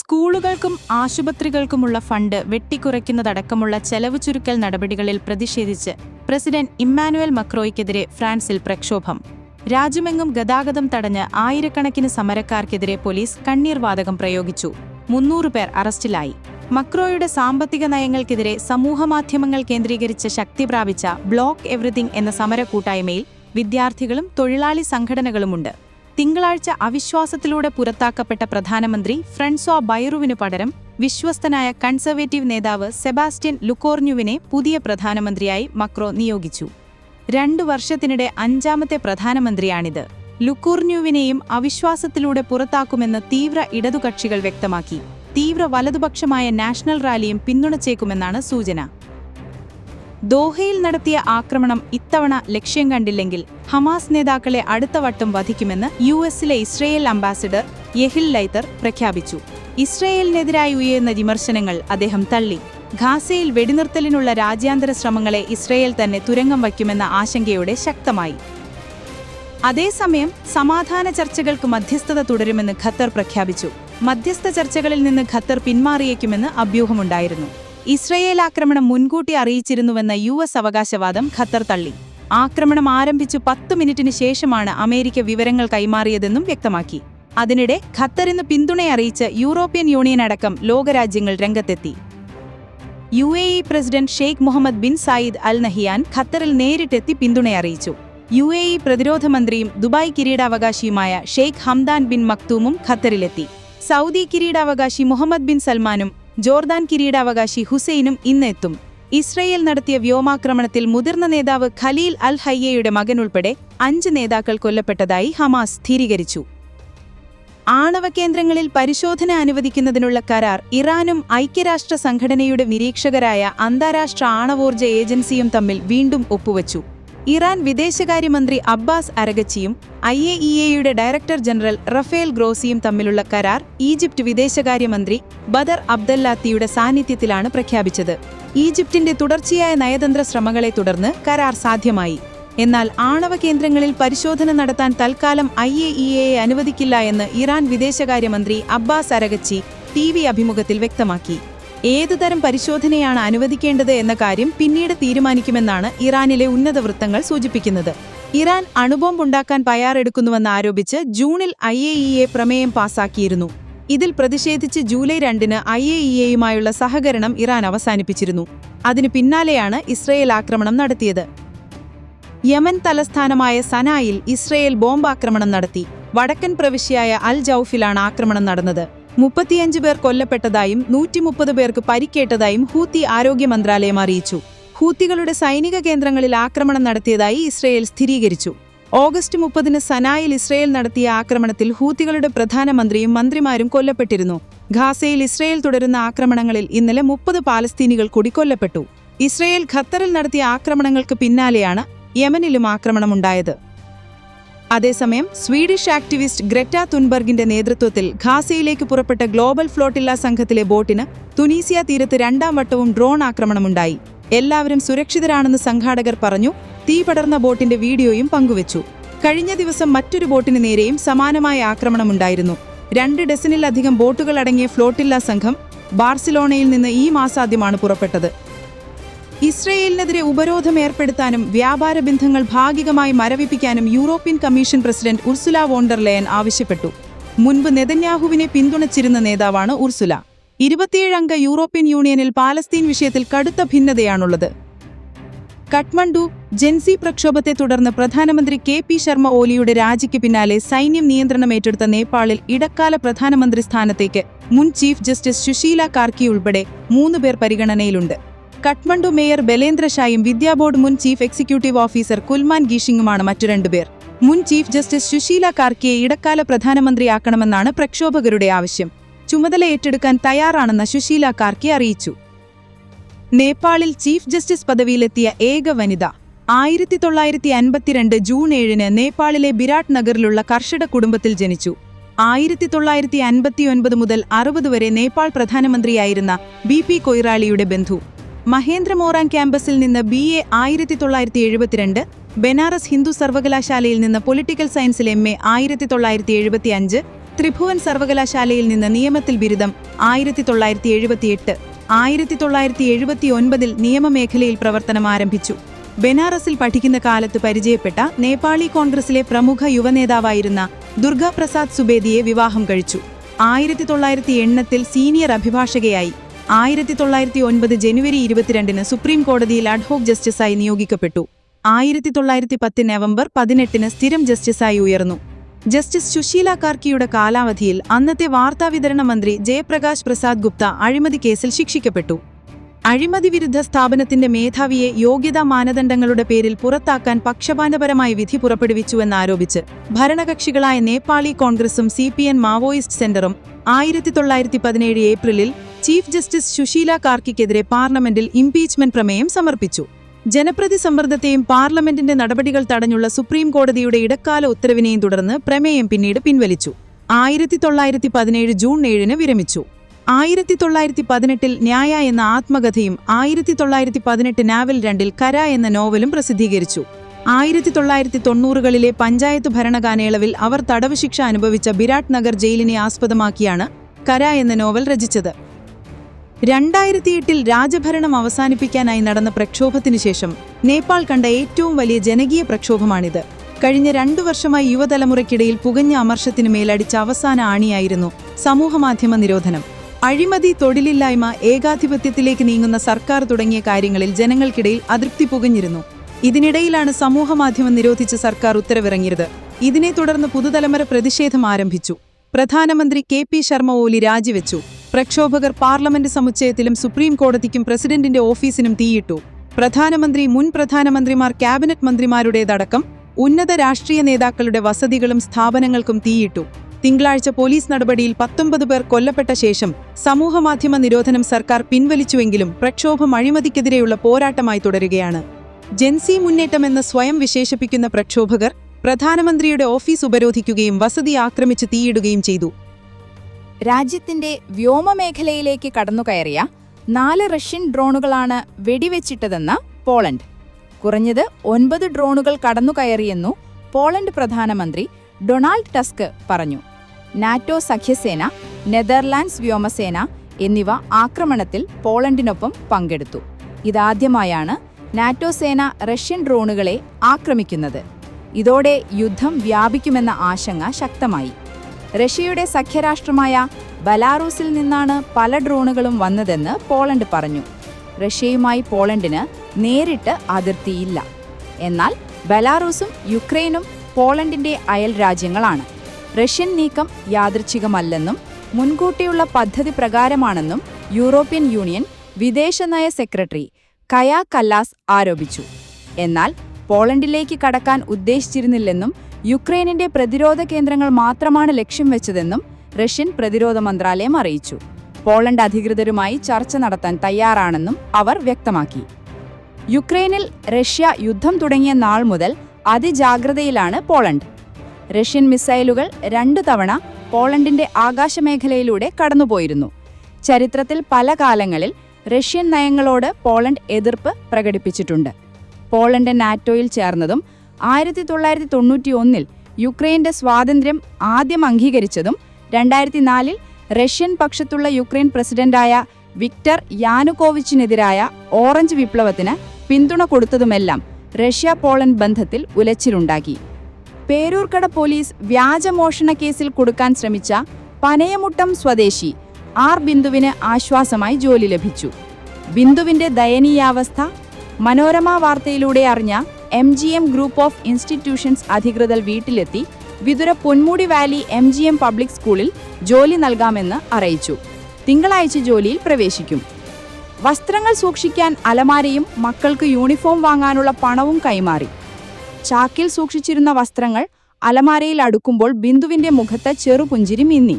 സ്കൂളുകൾക്കും ആശുപത്രികൾക്കുമുള്ള ഫണ്ട് വെട്ടിക്കുറയ്ക്കുന്നതടക്കമുള്ള ചെലവ് ചുരുക്കൽ നടപടികളിൽ പ്രതിഷേധിച്ച് പ്രസിഡന്റ് ഇമ്മാനുവൽ മക്രോയ്ക്കെതിരെ ഫ്രാൻസിൽ പ്രക്ഷോഭം. രാജ്യമെങ്ങും ഗതാഗതം തടഞ്ഞ് ആയിരക്കണക്കിന് സമരക്കാർക്കെതിരെ പോലീസ് കണ്ണീർവാതകം പ്രയോഗിച്ചു. 300 പേർ അറസ്റ്റിലായി. മക്രോയുടെ സാമ്പത്തിക നയങ്ങൾക്കെതിരെ സമൂഹമാധ്യമങ്ങൾ കേന്ദ്രീകരിച്ച് ശക്തി പ്രാപിച്ച ബ്ലോക്ക് എവറിതിങ് എന്ന സമര കൂട്ടായ്മയിൽ വിദ്യാർത്ഥികളും തൊഴിലാളി സംഘടനകളുമുണ്ട്. തിങ്കളാഴ്ച അവിശ്വാസത്തിലൂടെ പുറത്താക്കപ്പെട്ട പ്രധാനമന്ത്രി ഫ്രാൻസ്വാ ബൈറുവിനു പകരം വിശ്വസ്തനായ കൺസർവേറ്റീവ് നേതാവ് സെബാസ്റ്റ്യൻ ലുക്കോർന്യുവിനെ പുതിയ പ്രധാനമന്ത്രിയായി മക്രോ നിയോഗിച്ചു. 2 വർഷത്തിനിടെ 5ാമത്തെ പ്രധാനമന്ത്രിയാണിത്. ലുക്കോർന്യുവിനെയും അവിശ്വാസത്തിലൂടെ പുറത്താക്കുമെന്ന് തീവ്ര ഇടതുകക്ഷികൾ വ്യക്തമാക്കി. തീവ്ര വലതുപക്ഷമായ നാഷണൽ റാലിയും പിന്തുണച്ചേക്കുമെന്നാണ് സൂചന. ദോഹയിൽ നടത്തിയ ആക്രമണം ഇത്തവണ ലക്ഷ്യം കണ്ടില്ലെങ്കിൽ ഹമാസ് നേതാക്കളെ അടുത്ത വട്ടം വധിക്കുമെന്ന് യുഎസിലെ ഇസ്രയേൽ അംബാസിഡർ യെഹിൽ ലൈതർ പ്രഖ്യാപിച്ചു. ഇസ്രയേലിനെതിരായി ഉയർന്ന വിമർശനങ്ങൾ അദ്ദേഹം തള്ളി. ഗാസയിൽ വെടിനിർത്തലിനുള്ള രാജ്യാന്തര ശ്രമങ്ങളെ ഇസ്രയേൽ തന്നെ തുരങ്കം വയ്ക്കുമെന്ന ആശങ്കയോടെ ശക്തമായി. അതേസമയം സമാധാന ചർച്ചകൾക്ക് മധ്യസ്ഥത തുടരുമെന്ന് ഖത്തർ പ്രഖ്യാപിച്ചു. മധ്യസ്ഥ ചർച്ചകളിൽ നിന്ന് ഖത്തർ പിന്മാറിയേക്കുമെന്ന് അഭ്യൂഹമുണ്ടായിരുന്നു. ഇസ്രയേൽ ആക്രമണം മുൻകൂട്ടി അറിയിച്ചിരുന്നുവെന്ന യുഎസ് അവകാശവാദം ഖത്തർ തള്ളി. ആക്രമണം ആരംഭിച്ചു 10 മിനിറ്റിന് ശേഷമാണ് അമേരിക്ക വിവരങ്ങൾ കൈമാറിയതെന്നും വ്യക്തമാക്കി. അതിനിടെ ഖത്തറിന് പിന്തുണയറിയിച്ച് യൂറോപ്യൻ യൂണിയൻ അടക്കം ലോകരാജ്യങ്ങൾ രംഗത്തെത്തി. UAE president Sheikh Mohammed bin Zayed Al Nahyan ഖത്തറിൽ നേരിട്ടെത്തി പിന്തുണയറിയിച്ചു. UAE പ്രതിരോധ മന്ത്രിയും ദുബായ് കിരീടാവകാശിയുമായ ഷെയ്ഖ് ഹംദാൻ ബിൻ മക്തൂമും ഖത്തറിലെത്തി. സൗദി കിരീടാവകാശി മുഹമ്മദ് ബിൻ സൽമാനും ജോർദാൻ കിരീടാവകാശി ഹുസൈനും ഇന്ന് എത്തും. ഇസ്രയേൽ നടത്തിയ വ്യോമാക്രമണത്തിൽ മുതിർന്ന നേതാവ് ഖലീൽ അൽ ഹയ്യയുടെ മകൻ ഉൾപ്പെടെ 5 നേതാക്കൾ കൊല്ലപ്പെട്ടതായി ഹമാസ് സ്ഥിരീകരിച്ചു. ആണവ കേന്ദ്രങ്ങളിൽ പരിശോധന അനുവദിക്കുന്നതിനുള്ള കരാർ ഇറാനും ഐക്യരാഷ്ട്ര സംഘടനയുടെ നിരീക്ഷകരായ അന്താരാഷ്ട്ര ആണവോർജ്ജ ഏജൻസിയും തമ്മിൽ വീണ്ടും ഒപ്പുവച്ചു. ഇറാൻ വിദേശകാര്യമന്ത്രി അബ്ബാസ് അരഗച്ചിയും IAEAയുടെ ഡയറക്ടർ ജനറൽ റഫേൽ ഗ്രോസിയും തമ്മിലുള്ള കരാർ ഈജിപ്റ്റ് വിദേശകാര്യമന്ത്രി ബദർ അബ്ദല്ലാത്തിയുടെ സാന്നിധ്യത്തിലാണ് പ്രഖ്യാപിച്ചത്. ഈജിപ്തിന്റെ തുടർച്ചയായ നയതന്ത്ര ശ്രമങ്ങളെ തുടർന്ന് കരാർ സാധ്യമായി. എന്നാൽ ആണവ കേന്ദ്രങ്ങളിൽ പരിശോധന നടത്താൻ തൽക്കാലം IAEAയെ അനുവദിക്കില്ല എന്ന് ഇറാൻ വിദേശകാര്യമന്ത്രി അബ്ബാസ് അരഗച്ചി TV അഭിമുഖത്തിൽ വ്യക്തമാക്കി. ഏതുതരം പരിശോധനയാണ് അനുവദിക്കേണ്ടത് എന്ന കാര്യം പിന്നീട് തീരുമാനിക്കുമെന്നാണ് ഇറാനിലെ ഉന്നത വൃത്തങ്ങൾ സൂചിപ്പിക്കുന്നത്. ഇറാൻ അണുബോംബുണ്ടാക്കാൻ തയ്യാറെടുക്കുന്നുവെന്ന് ആരോപിച്ച് ജൂണിൽ IAEA പ്രമേയം പാസാക്കിയിരുന്നു. ഇതിൽ പ്രതിഷേധിച്ച് ജൂലൈ 2-ന് IAEAയുമായുള്ള സഹകരണം ഇറാൻ അവസാനിപ്പിച്ചിരുന്നു. അതിനു പിന്നാലെയാണ് ഇസ്രയേൽ ആക്രമണം നടത്തിയത്. യമൻ തലസ്ഥാനമായ സനായിൽ ഇസ്രയേൽ ബോംബാക്രമണം നടത്തി. വടക്കൻ പ്രവിശ്യയായ അൽ ജൌഫിലാണ് ആക്രമണം നടന്നത്. 35 പേർ കൊല്ലപ്പെട്ടതായും 130 പേർക്ക് പരിക്കേറ്റതായും ഹൂത്തി ആരോഗ്യ മന്ത്രാലയം അറിയിച്ചു. ഹൂത്തികളുടെ സൈനിക കേന്ദ്രങ്ങളിൽ ആക്രമണം നടത്തിയതായി ഇസ്രയേൽ സ്ഥിരീകരിച്ചു. ഓഗസ്റ്റ് 30-ന് സനായിൽ ഇസ്രയേൽ നടത്തിയ ആക്രമണത്തിൽ ഹൂത്തികളുടെ പ്രധാനമന്ത്രിയും മന്ത്രിമാരും കൊല്ലപ്പെട്ടിരുന്നു. ഗാസയിൽ ഇസ്രയേൽ തുടരുന്ന ആക്രമണങ്ങളിൽ ഇന്നലെ 30 പാലസ്തീനികൾ കൂടി കൊല്ലപ്പെട്ടു. ഇസ്രയേൽ ഖത്തറിൽ നടത്തിയ ആക്രമണങ്ങൾക്ക് പിന്നാലെയാണ് യമനിലും ആക്രമണമുണ്ടായത്. അതേസമയം സ്വീഡിഷ് ആക്ടിവിസ്റ്റ് ഗ്രെറ്റ തുൻബർഗിന്റെ നേതൃത്വത്തിൽ ഖാസയിലേക്ക് പുറപ്പെട്ട ഗ്ലോബൽ ഫ്ലോട്ടില്ല സംഘത്തിലെ ബോട്ടിന് തുനീസിയ തീരത്ത് 2ാം വട്ടവും ഡ്രോൺ ആക്രമണമുണ്ടായി. എല്ലാവരും സുരക്ഷിതരാണെന്ന് സംഘാടകർ പറഞ്ഞു. തീ പടർന്ന ബോട്ടിന്റെ വീഡിയോയും പങ്കുവച്ചു. കഴിഞ്ഞ ദിവസം മറ്റൊരു ബോട്ടിന് നേരെയും സമാനമായ ആക്രമണമുണ്ടായിരുന്നു. 2 ഡസനിലധികം ബോട്ടുകൾ അടങ്ങിയ ഫ്ലോട്ടില്ല സംഘം ബാർസിലോണയിൽ നിന്ന് ഈ മാസാദ്യമാണ് പുറപ്പെട്ടത്. ഇസ്രയേലിനെതിരെ ഉപരോധം ഏർപ്പെടുത്താനും വ്യാപാര ബന്ധങ്ങൾ ഭാഗികമായി മരവിപ്പിക്കാനും European commission president Ursula von der Leyen ആവശ്യപ്പെട്ടു. മുൻപ് നെതന്യാഹുവിനെ പിന്തുണച്ചിരുന്ന നേതാവാണ് ഉർസുല. 27-അംഗ യൂറോപ്യൻ യൂണിയനിൽ പാലസ്തീൻ വിഷയത്തിൽ കടുത്ത ഭിന്നതയാണുള്ളത്. കഠ്മണ്ഡു ജൻസി പ്രക്ഷോഭത്തെ തുടർന്ന് പ്രധാനമന്ത്രി KP ശർമ്മ ഓലിയുടെ രാജിക്ക് പിന്നാലെ സൈന്യം നിയന്ത്രണമേറ്റെടുത്ത നേപ്പാളിൽ ഇടക്കാല പ്രധാനമന്ത്രി സ്ഥാനത്തേക്ക് മുൻ ചീഫ് ജസ്റ്റിസ് സുശീല കാർക്കി ഉൾപ്പെടെ 3 പേർ പരിഗണനയിലുണ്ട്. കഠ്മണ്ഡു മേയർ ബലേന്ദ്ര ഷായും വിദ്യാ ബോർഡ് മുൻ ചീഫ് എക്സിക്യൂട്ടീവ് ഓഫീസർ കുൽമാൻ ഗീഷിംഗുമാണ് മറ്റു 2 പേർ. മുൻ ചീഫ് ജസ്റ്റിസ് സുശീല കാർക്കിയെ ഇടക്കാല പ്രധാനമന്ത്രിയാക്കണമെന്നാണ് പ്രക്ഷോഭകരുടെ ആവശ്യം. ചുമതല ഏറ്റെടുക്കാൻ തയ്യാറാണെന്ന് സുശീല കാർക്കി അറിയിച്ചു. നേപ്പാളിൽ ചീഫ് ജസ്റ്റിസ് പദവിയിലെത്തിയ ഏക വനിത. 1952 ജൂൺ 7-ന് നേപ്പാളിലെ ബിരാട് നഗറിലുള്ള കർഷക കുടുംബത്തിൽ ജനിച്ചു. 1959 മുതൽ 60 വരെ നേപ്പാൾ പ്രധാനമന്ത്രിയായിരുന്ന BP കൊയ്രാളിയുടെ ബന്ധു. മഹേന്ദ്ര മോറാൻ ക്യാമ്പസിൽ നിന്ന് BA 1972, ബനാറസ് ഹിന്ദു സർവകലാശാലയിൽ നിന്ന് പൊളിറ്റിക്കൽ സയൻസിൽ MA 1975, ത്രിഭുവൻ സർവകലാശാലയിൽ നിന്ന് നിയമത്തിൽ ബിരുദം 1978. 1979 നിയമമേഖലയിൽ പ്രവർത്തനം ആരംഭിച്ചു. ബനാറസിൽ പഠിക്കുന്ന കാലത്ത് പരിചയപ്പെട്ട നേപ്പാളി കോൺഗ്രസിലെ പ്രമുഖ യുവനേതാവായിരുന്ന ദുർഗാപ്രസാദ് സുബേദിയെ വിവാഹം കഴിച്ചു. 1980 സീനിയർ അഭിഭാഷകയായി. 1909 ജനുവരി 22 സുപ്രീം കോടതിയിൽ അഡ്ഹോക് ജസ്റ്റിസായി നിയോഗിക്കപ്പെട്ടു. 1910 നവംബർ 18 സ്ഥിരം ജസ്റ്റിസായി ഉയർന്നു. ജസ്റ്റിസ് സുശീല കാർക്കിയുടെ കാലാവധിയിൽ അന്നത്തെ വാർത്താവിതരണ മന്ത്രി ജയപ്രകാശ് പ്രസാദ് ഗുപ്ത അഴിമതി കേസിൽ ശിക്ഷിക്കപ്പെട്ടു. അഴിമതി വിരുദ്ധ സ്ഥാപനത്തിന്റെ മേധാവിയെ യോഗ്യതാ മാനദണ്ഡങ്ങളുടെ പേരിൽ പുറത്താക്കാൻ പക്ഷപാതപരമായി വിധി പുറപ്പെടുവിച്ചുവെന്നാരോപിച്ച് ഭരണകക്ഷികളായ നേപ്പാളി കോൺഗ്രസും CPN മാവോയിസ്റ്റ് സെന്ററും 1917 ഏപ്രിലിൽ ചീഫ് ജസ്റ്റിസ് സുശീല കാർക്കിക്കെതിരെ പാർലമെന്റിൽ ഇംപീച്ച്മെന്റ് പ്രമേയം സമർപ്പിച്ചു. ജനപ്രതി സമ്മർദ്ദത്തെയും പാർലമെന്റിന്റെ നടപടികൾ തടഞ്ഞുള്ള സുപ്രീം കോടതിയുടെ ഇടക്കാല ഉത്തരവിനെയും തുടർന്ന് പ്രമേയം പിന്നീട് പിൻവലിച്ചു. 1917 ജൂൺ 7 വിരമിച്ചു. 1918 ന്യായ എന്ന ആത്മകഥയും 1918 നാവൽ 2 കര എന്ന നോവലും പ്രസിദ്ധീകരിച്ചു. 1990കളിലെ പഞ്ചായത്ത് ഭരണകാലയളവിൽ അവർ തടവ് ശിക്ഷ അനുഭവിച്ച ബിരാട് നഗർ ജയിലിനെ ആസ്പദമാക്കിയാണ് കര എന്ന നോവൽ രചിച്ചത്. 2008 രാജഭരണം അവസാനിപ്പിക്കാനായി നടന്ന പ്രക്ഷോഭത്തിനു ശേഷം നേപ്പാൾ കണ്ട ഏറ്റവും വലിയ ജനകീയ പ്രക്ഷോഭമാണിത്. കഴിഞ്ഞ 2 വർഷമായി യുവതലമുറയ്ക്കിടയിൽ പുകഞ്ഞ അമർഷത്തിനു മേലടിച്ച അവസാന ആണിയായിരുന്നു സമൂഹമാധ്യമ നിരോധനം. അഴിമതി, തൊഴിലില്ലായ്മ, ഏകാധിപത്യത്തിലേക്ക് നീങ്ങുന്ന സർക്കാർ തുടങ്ങിയ കാര്യങ്ങളിൽ ജനങ്ങൾക്കിടയിൽ അതൃപ്തി പുകഞ്ഞിരുന്നു. ഇതിനിടയിലാണ് സമൂഹമാധ്യമം നിരോധിച്ച് സർക്കാർ ഉത്തരവിറങ്ങിയത്. ഇതിനെ തുടർന്ന് പുതുതലമുറ പ്രതിഷേധം ആരംഭിച്ചു. പ്രധാനമന്ത്രി KP ശർമ്മ ഓലി രാജിവെച്ചു. പ്രക്ഷോഭകർ പാർലമെന്റ് സമുച്ചയത്തിലും സുപ്രീം കോടതിക്കും പ്രസിഡന്റിന്റെ ഓഫീസിനും തീയിട്ടു. പ്രധാനമന്ത്രി, മുൻ പ്രധാനമന്ത്രിമാർ, ക്യാബിനറ്റ് മന്ത്രിമാരുടേതടക്കം ഉന്നത രാഷ്ട്രീയ നേതാക്കളുടെ വസതികളും സ്ഥാപനങ്ങൾക്കും തീയിട്ടു. തിങ്കളാഴ്ച പോലീസ് നടപടിയിൽ 19 പേർ കൊല്ലപ്പെട്ട ശേഷം സമൂഹമാധ്യമ നിരോധനം സർക്കാർ പിൻവലിച്ചുവെങ്കിലും പ്രക്ഷോഭം അഴിമതിക്കെതിരെയുള്ള പോരാട്ടമായി തുടരുകയാണ്. ജൻസി മുന്നേറ്റമെന്ന് സ്വയം വിശേഷിപ്പിക്കുന്ന പ്രക്ഷോഭകർ പ്രധാനമന്ത്രിയുടെ ഓഫീസ് ഉപരോധിക്കുകയും വസതി ആക്രമിച്ച് തീയിടുകയും ചെയ്തു. രാജ്യത്തിന്റെ വ്യോമമേഖലയിലേക്ക് കടന്നുകയറിയ 4 റഷ്യൻ ഡ്രോണുകളാണ് വെടിവെച്ചിട്ടതെന്ന് പോളണ്ട്. കുറഞ്ഞത് 9 ഡ്രോണുകൾ കടന്നുകയറിയെന്നു പോളണ്ട് പ്രധാനമന്ത്രി ഡൊണാൾഡ് ടസ്ക് പറഞ്ഞു. നാറ്റോ സഖ്യസേന, നെതർലാൻഡ്സ് വ്യോമസേന എന്നിവ ആക്രമണത്തിൽ പോളണ്ടിനൊപ്പം പങ്കെടുത്തു. ഇതാദ്യമായാണ് നാറ്റോ സേന റഷ്യൻ ഡ്രോണുകളെ ആക്രമിക്കുന്നത്. ഇതോടെ യുദ്ധം വ്യാപിക്കുമെന്ന ആശങ്ക ശക്തമായി. റഷ്യയുടെ സഖ്യരാഷ്ട്രമായ ബലാറൂസിൽ നിന്നാണ് പല ഡ്രോണുകളും വന്നതെന്ന് പോളണ്ട് പറഞ്ഞു. റഷ്യയുമായി പോളണ്ടിന് നേരിട്ട് അതിർത്തിയില്ല. എന്നാൽ ബലാറൂസും യുക്രൈനും പോളണ്ടിന്റെ അയൽ രാജ്യങ്ങളാണ്. റഷ്യൻ നീക്കം യാദൃച്ഛികമല്ലെന്നും മുൻകൂട്ടിയുള്ള പദ്ധതി പ്രകാരമാണെന്നും യൂറോപ്യൻ യൂണിയൻ വിദേശനയ സെക്രട്ടറി കയാ കല്ലാസ് ആരോപിച്ചു. എന്നാൽ പോളണ്ടിലേക്ക് കടക്കാൻ ഉദ്ദേശിച്ചിരുന്നില്ലെന്നും യുക്രൈനിന്റെ പ്രതിരോധ കേന്ദ്രങ്ങൾ മാത്രമാണ് ലക്ഷ്യം വെച്ചതെന്നും റഷ്യൻ പ്രതിരോധ മന്ത്രാലയം അറിയിച്ചു. പോളണ്ട് അധികൃതരുമായി ചർച്ച നടത്താൻ തയ്യാറാണെന്നും അവർ വ്യക്തമാക്കി. യുക്രൈനിൽ റഷ്യ യുദ്ധം തുടങ്ങിയ നാൾ മുതൽ അതിജാഗ്രതയിലാണ് പോളണ്ട്. റഷ്യൻ മിസൈലുകൾ 2 തവണ പോളണ്ടിന്റെ ആകാശമേഖലയിലൂടെ കടന്നുപോയിരുന്നു. ചരിത്രത്തിൽ പല കാലങ്ങളിൽ റഷ്യൻ നയങ്ങളോട് പോളണ്ട് എതിർപ്പ് പ്രകടിപ്പിച്ചിട്ടുണ്ട്. പോളണ്ട് നാറ്റോയിൽ ചേർന്നതും 1991 യുക്രൈന്റെ സ്വാതന്ത്ര്യം ആദ്യം അംഗീകരിച്ചതും 2004 റഷ്യൻ പക്ഷത്തുള്ള യുക്രൈൻ പ്രസിഡന്റായ വിക്ടർ യാനുകോവിച്ചിനെതിരായ ഓറഞ്ച് വിപ്ലവത്തിന് പിന്തുണ കൊടുത്തതുമെല്ലാം റഷ്യ പോളണ്ട് ബന്ധത്തിൽ ഉലച്ചിലുണ്ടാക്കി. പേരൂർക്കട പോലീസ് വ്യാജമോഷണ കേസിൽ കൊടുക്കാൻ ശ്രമിച്ച പനയമുട്ടം സ്വദേശി ആർ ബിന്ദുവിന് ആശ്വാസമായി ജോലി ലഭിച്ചു. ബിന്ദുവിന്റെ ദയനീയാവസ്ഥ മനോരമ വാർത്തയിലൂടെ അറിഞ്ഞ MGM ഗ്രൂപ്പ് ഓഫ് ഇൻസ്റ്റിറ്റ്യൂഷൻസ് അധികൃതർ വീട്ടിലെത്തി Vithura Ponmudi Valley MGM public സ്കൂളിൽ ജോലി നൽകാമെന്ന് അറിയിച്ചു. തിങ്കളാഴ്ച ജോലിയിൽ പ്രവേശിക്കും. വസ്ത്രങ്ങൾ സൂക്ഷിക്കാൻ അലമാരയും മക്കൾക്ക് യൂണിഫോം വാങ്ങാനുള്ള പണവും കൈമാറി. ചാക്കിൽ സൂക്ഷിച്ചിരുന്ന വസ്ത്രങ്ങൾ അലമാരയിൽ അടുക്കുമ്പോൾ ബിന്ദുവിന്റെ മുഖത്ത് ചെറുപുഞ്ചിരി മിന്നി.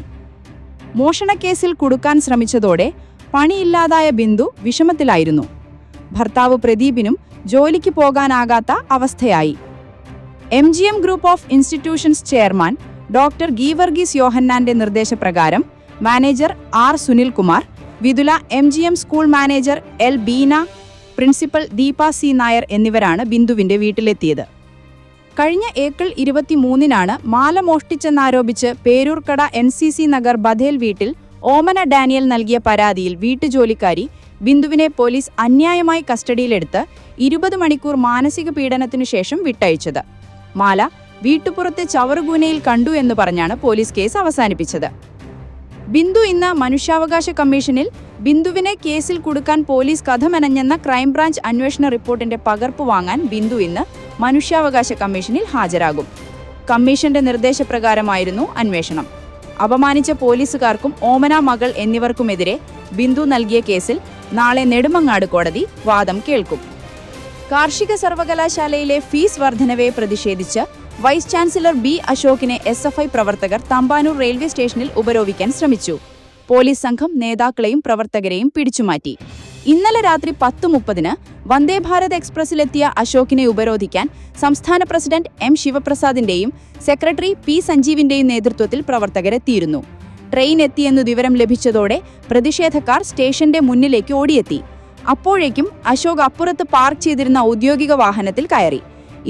മോഷണക്കേസിൽ കുടുക്കാൻ ശ്രമിച്ചതോടെ പണിയില്ലാതായ ബിന്ദു വിഷമത്തിലായിരുന്നു. ഭർത്താവ് പ്രദീപിനും ജോലിക്ക് പോകാനാകാത്ത അവസ്ഥയായി. MGM group of institutions chairman doctor Geevarghese യോഹന്നാന്റെ നിർദ്ദേശപ്രകാരം manager R Sunilkumar, Vithula MGM school manager L Beena, principal Deepa C Nair എന്നിവരാണ് ബിന്ദുവിന്റെ വീട്ടിലെത്തിയത്. കഴിഞ്ഞ ഏപ്രിൽ 23-നാണ് മാല മോഷ്ടിച്ചെന്നാരോപിച്ച് പേരൂർക്കട NCC നഗർ ബഥേൽ വീട്ടിൽ ഓമന ഡാനിയൽ നൽകിയ പരാതിയിൽ വീട്ടുജോലിക്കാരി ബിന്ദുവിനെ പോലീസ് അന്യായമായി കസ്റ്റഡിയിലെടുത്ത് 20 മണിക്കൂർ മാനസിക പീഡനത്തിനു ശേഷം വിട്ടയച്ചത്. മാല വീട്ടുപുറത്തെ ചവറുകൂനയിൽ കണ്ടു എന്ന് പറഞ്ഞാണ് പോലീസ് കേസ് അവസാനിപ്പിച്ചത്. ബിന്ദു ഇന്ന് മനുഷ്യാവകാശ കമ്മീഷനിൽ ബിന്ദുവിനെ കേസിൽ കുടുക്കാൻ പോലീസ് കഥമെനഞ്ഞെന്ന ക്രൈംബ്രാഞ്ച് അന്വേഷണ റിപ്പോർട്ടിന്റെ പകർപ്പ് വാങ്ങാൻ ബിന്ദു ഇന്ന് മനുഷ്യാവകാശ കമ്മീഷനിൽ ഹാജരാകും. കമ്മീഷന്റെ നിർദ്ദേശപ്രകാരമായിരുന്നു അന്വേഷണം. അപമാനിച്ച പോലീസുകാർക്കും ഓമന മകൾ എന്നിവർക്കുമെതിരെ ബിന്ദു നൽകിയ കേസിൽ നാളെ നെടുമങ്ങാട് കോടതി വാദം കേൾക്കും. കാർഷിക സർവകലാശാലയിലെ ഫീസ് വർധനവെ പ്രതിഷേധിച്ച് വൈസ് ചാൻസലർ B. അശോകിനെ SFI പ്രവർത്തകർ തമ്പാനൂർ റെയിൽവേ സ്റ്റേഷനിൽ ഉപരോധിക്കാൻ ശ്രമിച്ചു. പോലീസ് സംഘം നേതാക്കളെയും പ്രവർത്തകരെയും പിടിച്ചുമാറ്റി. ഇന്നലെ രാത്രി 10:30-ന് വന്ദേഭാരത് എക്സ്പ്രസിലെത്തിയ അശോകിനെ ഉപരോധിക്കാൻ സംസ്ഥാന പ്രസിഡന്റ് M. ശിവപ്രസാദിന്റെയും സെക്രട്ടറി P. സഞ്ജീവിന്റെയും നേതൃത്വത്തിൽ പ്രവർത്തകരെത്തിയിരുന്നു. ട്രെയിൻ എത്തിയെന്നു വിവരം ലഭിച്ചതോടെ പ്രതിഷേധക്കാർ സ്റ്റേഷന്റെ മുന്നിലേക്ക് ഓടിയെത്തി. അപ്പോഴേക്കും അശോക് അപ്പുറത്ത് പാർക്ക് ചെയ്തിരുന്ന ഔദ്യോഗിക വാഹനത്തിൽ കയറി.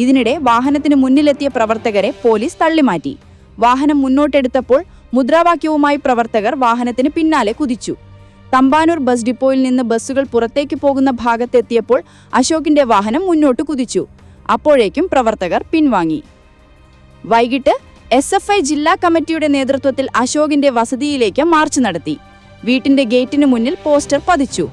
ഇതിനിടെ വാഹനത്തിന് മുന്നിലെത്തിയ പ്രവർത്തകരെ പോലീസ് തള്ളിമാറ്റി. വാഹനം മുന്നോട്ടെടുത്തപ്പോൾ മുദ്രാവാക്യവുമായി പ്രവർത്തകർ വാഹനത്തിന് പിന്നാലെ കുതിച്ചു. തമ്പാനൂർ ബസ് ഡിപ്പോയിൽ നിന്ന് ബസ്സുകൾ പുറത്തേക്ക് പോകുന്ന ഭാഗത്തെത്തിയപ്പോൾ അശോകിന്റെ വാഹനം മുന്നോട്ട് കുതിച്ചു. അപ്പോഴേക്കും പ്രവർത്തകർ പിൻവാങ്ങി. വൈകിട്ട് SFI ജില്ലാ കമ്മിറ്റിയുടെ നേതൃത്വത്തിൽ അശോകിന്റെ വസതിയിലേക്ക് മാർച്ച് നടത്തി. വീട്ടിന്റെ ഗേറ്റിന് മുന്നിൽ പോസ്റ്റർ പതിച്ചു.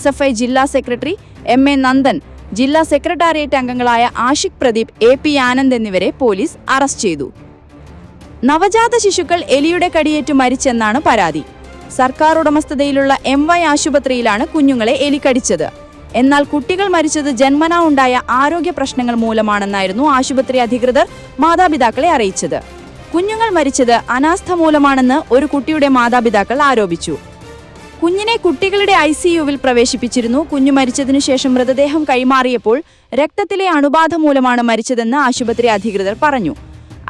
SFI ജില്ലാ സെക്രട്ടറി MA നന്ദൻ, ജില്ലാ സെക്രട്ടേറിയറ്റ് അംഗങ്ങളായ ആഷിഖ് പ്രദീപ്, AP ആനന്ദ് എന്നിവരെ പോലീസ് അറസ്റ്റ് ചെയ്തു. നവജാത ശിശുക്കൾ എലിയുടെ കടിയേറ്റു മരിച്ചെന്നാണ് പരാതി. സർക്കാർ ഉടമസ്ഥതയിലുള്ള MY ആശുപത്രിയിലാണ് കുഞ്ഞുങ്ങളെ എലി കടിച്ചത്. എന്നാൽ കുട്ടികൾ മരിച്ചത് ജന്മനാ ഉണ്ടായ ആരോഗ്യ പ്രശ്നങ്ങൾ മൂലമാണെന്നായിരുന്നു ആശുപത്രി അധികൃതർ മാതാപിതാക്കളെ അറിയിച്ചത്. കുഞ്ഞുങ്ങൾ മരിച്ചത് അനാസ്ഥ മൂലമാണെന്ന് ഒരു കുട്ടിയുടെ മാതാപിതാക്കൾ ആരോപിച്ചു. കുഞ്ഞിനെ കുട്ടികളുടെ ICUവിൽ പ്രവേശിപ്പിച്ചിരുന്നു. കുഞ്ഞു മരിച്ചതിനു ശേഷം മൃതദേഹം കൈമാറിയപ്പോൾ രക്തത്തിലെ അണുബാധ മൂലമാണ് മരിച്ചതെന്ന് ആശുപത്രി അധികൃതർ പറഞ്ഞു.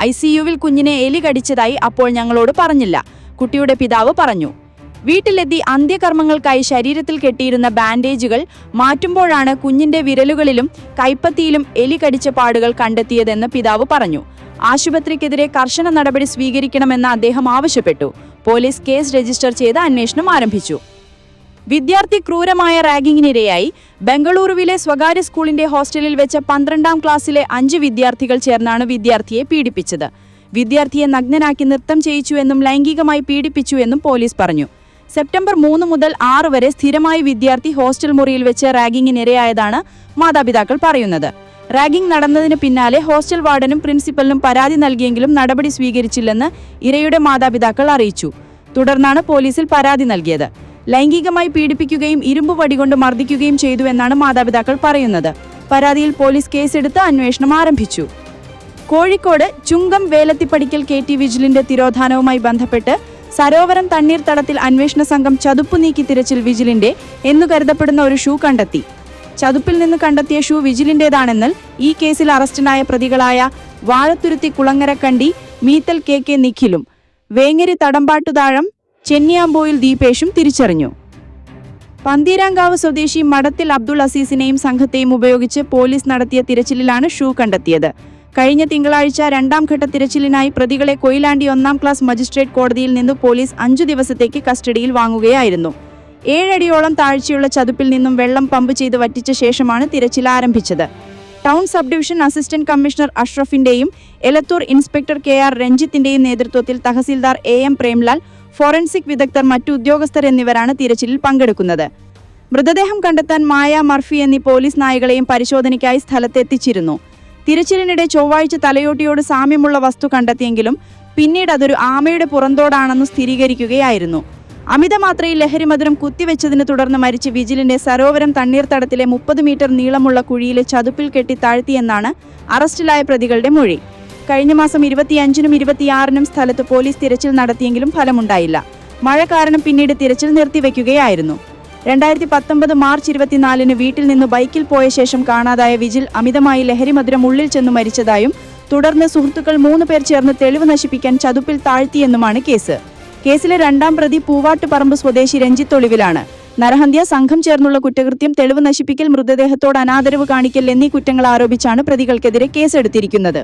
ICUവിൽ കുഞ്ഞിനെ എലി കടിച്ചതായി അപ്പോൾ ഞങ്ങളോട് പറഞ്ഞില്ല, കുട്ടിയുടെ പിതാവ് പറഞ്ഞു. വീട്ടിലെത്തി അന്ത്യകർമ്മങ്ങൾക്കായി ശരീരത്തിൽ കെട്ടിയിരുന്ന ബാൻഡേജുകൾ മാറ്റുമ്പോഴാണ് കുഞ്ഞിന്റെ വിരലുകളിലും കൈപ്പത്തിയിലും എലി കടിച്ച പാടുകൾ കണ്ടെത്തിയതെന്ന് പിതാവ് പറഞ്ഞു. ആശുപത്രിക്കെതിരെ കർശന നടപടി സ്വീകരിക്കണമെന്ന് അദ്ദേഹം ആവശ്യപ്പെട്ടു. പോലീസ് കേസ് രജിസ്റ്റർ ചെയ്ത് അന്വേഷണം ആരംഭിച്ചു. വിദ്യാർത്ഥി ക്രൂരമായ റാഗിങ്ങിനിരയായി ബംഗളൂരുവിലെ സ്വകാര്യ സ്കൂളിന്റെ ഹോസ്റ്റലിൽ വെച്ച് 12ാം ക്ലാസ്സിലെ 5 വിദ്യാർത്ഥികൾ ചേർന്നാണ് വിദ്യാർത്ഥിയെ പീഡിപ്പിച്ചത്. വിദ്യാർത്ഥിയെ നഗ്നനാക്കി നൃത്തം ചെയ്യിച്ചുവെന്നും ലൈംഗികമായി പീഡിപ്പിച്ചുവെന്നും പോലീസ് പറഞ്ഞു. സെപ്റ്റംബർ 3 മുതൽ 6 വരെ സ്ഥിരമായി വിദ്യാർത്ഥി ഹോസ്റ്റൽ മുറിയിൽ വെച്ച് റാഗിങ്ങിനിരയായതാണ് മാതാപിതാക്കൾ പറയുന്നത്. റാഗിംഗ് നടന്നതിന് പിന്നാലെ ഹോസ്റ്റൽ വാർഡനും പ്രിൻസിപ്പലിനും പരാതി നൽകിയെങ്കിലും നടപടി സ്വീകരിച്ചില്ലെന്ന് ഇരയുടെ മാതാപിതാക്കൾ അറിയിച്ചു. തുടർന്നാണ് പോലീസിൽ പരാതി നൽകിയത്. ലൈംഗികമായി പീഡിപ്പിക്കുകയും ഇരുമ്പ് വടികൊണ്ട് മർദ്ദിക്കുകയും ചെയ്തുവെന്നാണ് മാതാപിതാക്കൾ പറയുന്നത്. പരാതിയിൽ പോലീസ് കേസെടുത്ത് അന്വേഷണം ആരംഭിച്ചു. കോഴിക്കോട് ചുങ്കം വേലത്തിപ്പടിക്കൽ KT വിജിലിന്റെ തിരോധാനവുമായി ബന്ധപ്പെട്ട് സരോവരം തണ്ണീർത്തടത്തിൽ അന്വേഷണ സംഘം ചതുപ്പ് നീക്കി തിരച്ചിൽ വിജിലിന്റെ എന്നു കരുതപ്പെടുന്ന ഒരു ഷൂ കണ്ടെത്തി. ചതുപ്പിൽ നിന്ന് കണ്ടെത്തിയ ഷൂ വിജിലിന്റേതാണെന്നാൽ ഈ കേസിൽ അറസ്റ്റിലായ പ്രതികളായ വാഴത്തുരുത്തി കുളങ്ങരക്കണ്ടി മീത്തൽ KK നിഖിലും വേങ്ങരി തടമ്പാട്ടുതാഴം ചെന്നിയാമ്പോയിൽ ദീപേഷും തിരിച്ചറിഞ്ഞു. പന്തീരാങ്കാവ് സ്വദേശി മഠത്തിൽ അബ്ദുൾ അസീസിനെയും സംഘത്തെയും ഉപയോഗിച്ച് പോലീസ് നടത്തിയ തിരച്ചിലിലാണ് ഷൂ കണ്ടെത്തിയത്. കഴിഞ്ഞ തിങ്കളാഴ്ച 2ാം ഘട്ട തിരച്ചിലിനായി പ്രതികളെ കൊയിലാണ്ടി 1ാം ക്ലാസ് മജിസ്ട്രേറ്റ് കോടതിയിൽ നിന്ന് പോലീസ് 5 ദിവസത്തേക്ക് കസ്റ്റഡിയിൽ വാങ്ങുകയായിരുന്നു. 7 അടിയോളം താഴ്ചയുള്ള ചതുപ്പിൽ നിന്നും വെള്ളം പമ്പ് ചെയ്ത് വറ്റിച്ച ശേഷമാണ് തിരച്ചിൽ ആരംഭിച്ചത്. Town sub division assistant commissioner അഷ്റഫിന്റെയും എലത്തൂർ ഇൻസ്പെക്ടർ KR രഞ്ജിത്തിന്റെയും നേതൃത്വത്തിൽ തഹസിൽദാർ AM പ്രേംലാൽ, ഫോറൻസിക് വിദഗ്ധർ, മറ്റു ഉദ്യോഗസ്ഥർ എന്നിവരാണ് തിരച്ചിലിൽ പങ്കെടുക്കുന്നത്. മൃതദേഹം കണ്ടെത്താൻ മായ, മർഫി എന്നീ പോലീസ് നായകളെയും പരിശോധനയ്ക്കായി സ്ഥലത്തെത്തിച്ചിരുന്നു. തിരച്ചിലിനിടെ ചൊവ്വാഴ്ച തലയോട്ടിയോട് സാമ്യമുള്ള വസ്തു കണ്ടെത്തിയെങ്കിലും പിന്നീട് അതൊരു ആമയുടെ പുറന്തോടാണെന്ന് സ്ഥിരീകരിക്കുകയായിരുന്നു. അമിതമാത്രയിൽ ലഹരിമധുരം കുത്തിവെച്ചതിനെ തുടർന്ന് മരിച്ച വിജിലിന്റെ സരോവരം തണ്ണീർത്തടത്തിലെ 30 മീറ്റർ നീളമുള്ള കുഴിയിലെ ചതുപ്പിൽ കെട്ടി താഴ്ത്തിയെന്നാണ് അറസ്റ്റിലായ പ്രതികളുടെ മൊഴി. കഴിഞ്ഞ മാസം 25-നും 26-നും സ്ഥലത്ത് പോലീസ് തിരച്ചിൽ നടത്തിയെങ്കിലും ഫലമുണ്ടായില്ല. മഴ കാരണം പിന്നീട് തിരച്ചിൽ നിർത്തിവെക്കുകയായിരുന്നു. 2019 മാർച്ച് 24-ന് വീട്ടിൽ നിന്ന് ബൈക്കിൽ പോയ ശേഷം കാണാതായ വിജിൽ അമിതമായി ലഹരിമധുരം ഉള്ളിൽ ചെന്നു മരിച്ചതായും തുടർന്ന് സുഹൃത്തുക്കൾ 3 പേർ ചേർന്ന് തെളിവ് നശിപ്പിക്കാൻ ചതുപ്പിൽ താഴ്ത്തിയെന്നുമാണ് കേസ്. കേസിലെ 2ാം പ്രതി പൂവാട്ടുപറമ്പ് സ്വദേശി രഞ്ജിത്ത് ഒളിവിലാണ്. നരഹന്ത്യ, സംഘം ചേർന്നുള്ള കുറ്റകൃത്യം, തെളിവ് നശിപ്പിക്കൽ, മൃതദേഹത്തോട് അനാദരവ് കാണിക്കൽ എന്നീ കുറ്റങ്ങൾ ആരോപിച്ചാണ് പ്രതികൾക്കെതിരെ കേസെടുത്തിരിക്കുന്നത്.